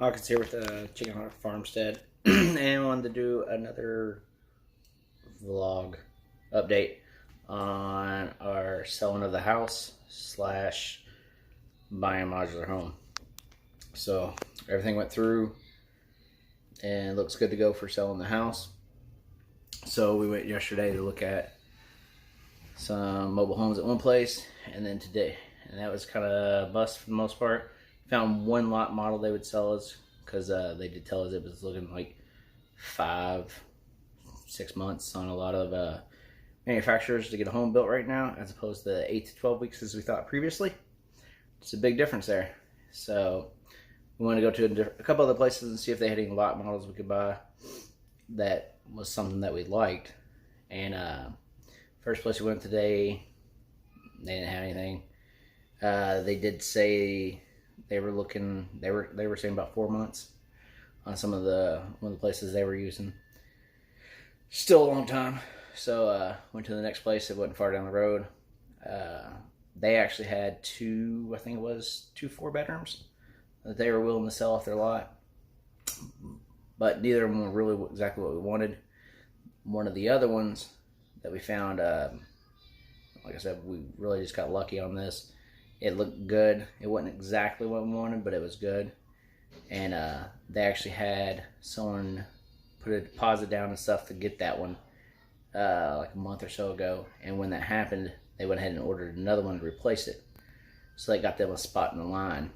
Hawkins here with Chickenhawkfarmstead, and I wanted to do another vlog update on our selling of the house slash buying a modular home. So everything went through and looks good to go for selling the house. So we went yesterday to look at some mobile homes at one place, and then today, and that was kind of a bust for the most part. Found one lot model they would sell us, because they did tell us it was looking like 5-6 months on a lot of manufacturers to get a home built right now, as opposed to 8 to 12 weeks as we thought previously. It's a big difference there. So we want to go to a couple other places and see if they had any lot models we could buy that was something that we liked. And first place we went today, they didn't have anything. They did say they were looking. They were saying about 4 months on one of the places they were using. Still a long time. So went to the next place. It wasn't far down the road. They actually had two 4-bedrooms that they were willing to sell off their lot, but neither of them were really exactly what we wanted. One of the other ones that we found, like I said, we really just got lucky on this. It looked good. It wasn't exactly what we wanted, but it was good. And they actually had someone put a deposit down and stuff to get that one like a month or so ago. And when that happened, they went ahead and ordered another one to replace it. So they got them a spot in the line.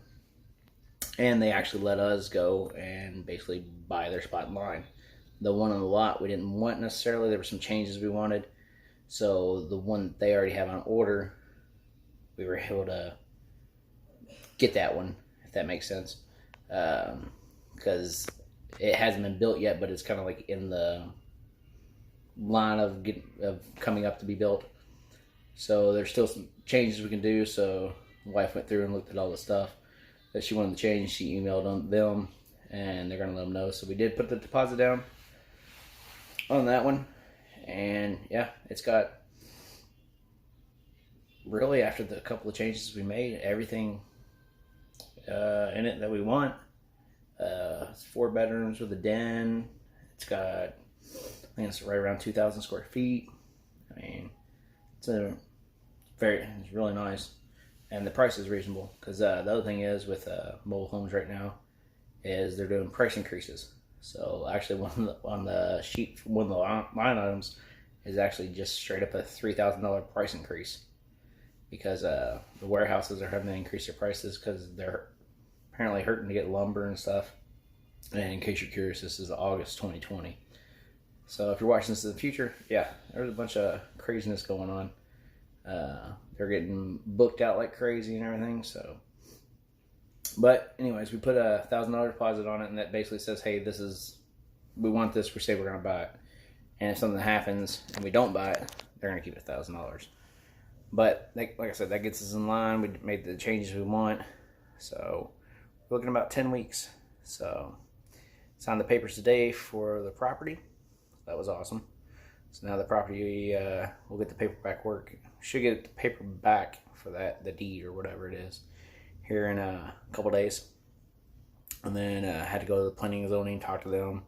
And they actually let us go and basically buy their spot in line. The one on the lot we didn't want necessarily. There were some changes we wanted. So the one that they already have on order, we were able to get that one, if that makes sense. Because it hasn't been built yet, but it's kind of like in the line of coming up to be built. So there's still some changes we can do. So my wife went through and looked at all the stuff that she wanted to change. She emailed them, and they're going to let them know. So we did put the deposit down on that one. And yeah, it's got, really, after the couple of changes we made, everything in it that we want. It's 4 bedrooms with a den. It's got, I think it's right around 2,000 square feet. I mean, it's really nice, and the price is reasonable. Because the other thing is with mobile homes right now is they're doing price increases. So actually, on the sheet, one of the line items is actually just straight up a $3,000 price increase, because the warehouses are having to increase their prices because they're apparently hurting to get lumber and stuff. And in case you're curious, this is August 2020. So if you're watching this in the future, yeah, there's a bunch of craziness going on. They're getting booked out like crazy and everything. So, but anyways, we put a $1,000 deposit on it, and that basically says, hey, we want this. We say we're going to buy it. And if something happens and we don't buy it, they're going to keep $1,000. But like I said, that gets us in line. We made the changes we want. So we're looking about 10 weeks. So signed the papers today for the property. That was awesome. So now the property, we'll get the paperback work. Should get the paper back for the deed or whatever it is, here in a couple days. And then I had to go to the planning and zoning, talk to them,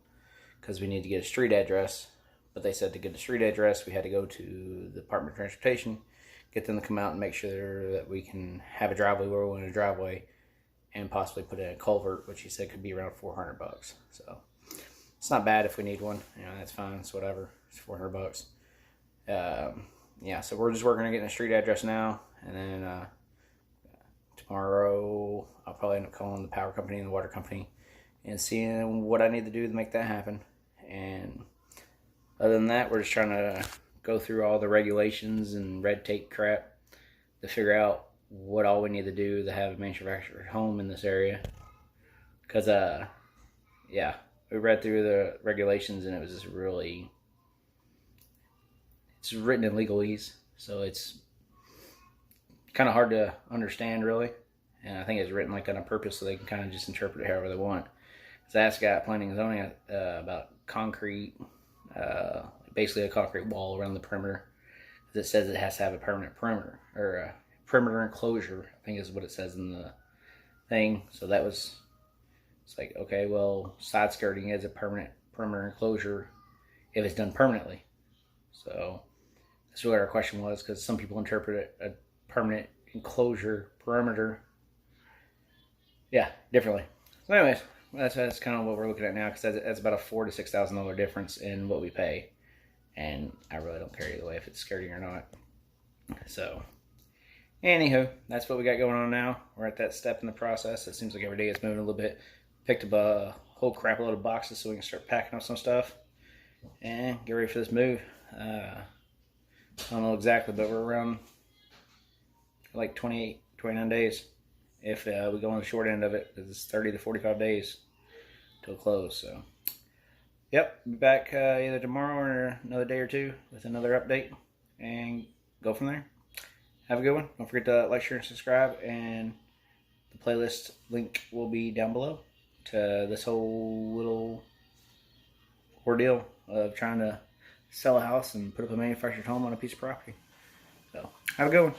because we need to get a street address. But they said to get a street address, we had to go to the Department of Transportation, get them to come out and make sure that we can have a driveway where we want a driveway, and possibly put in a culvert, which he said could be around $400. So it's not bad if we need one. You know, that's fine. It's whatever. It's $400. Yeah, so we're just working on getting a street address now, and then tomorrow I'll probably end up calling the power company and the water company and seeing what I need to do to make that happen. And other than that, we're just trying to go through all the regulations and red tape crap to figure out what all we need to do to have a manufactured home in this area. Because, yeah, we read through the regulations, and it was just really, it's written in legalese, so it's kind of hard to understand, really. And I think it's written like on a purpose, so they can kind of just interpret it however they want. So I asked the guy at planning and zoning about concrete, basically a concrete wall around the perimeter. It says it has to have a permanent perimeter, or a perimeter enclosure, I think is what it says in the thing. So that was It's like, okay, well, side skirting is a permanent perimeter enclosure if it's done permanently. So that's what our question was, because some people interpret a permanent enclosure perimeter, yeah, differently. So anyways, that's kind of what we're looking at now, because that's about a $4,000 to $6,000 difference in what we pay, and I really don't care either way if it's skirting or not. So anywho, that's what we got going on now. We're at that step in the process. It seems like every day it's moving a little bit. Picked up a whole crap load of boxes so we can start packing up some stuff and get ready for this move. I don't know exactly, but we're around like 28, 29 days if we go on the short end of it, because it's 30 to 45 days till close. So yep, be back either tomorrow or another day or two with another update and go from there. Have a good one. Don't forget to like, share, and subscribe, and the playlist link will be down below to this whole little ordeal of trying to sell a house and put up a manufactured home on a piece of property. So have a good one.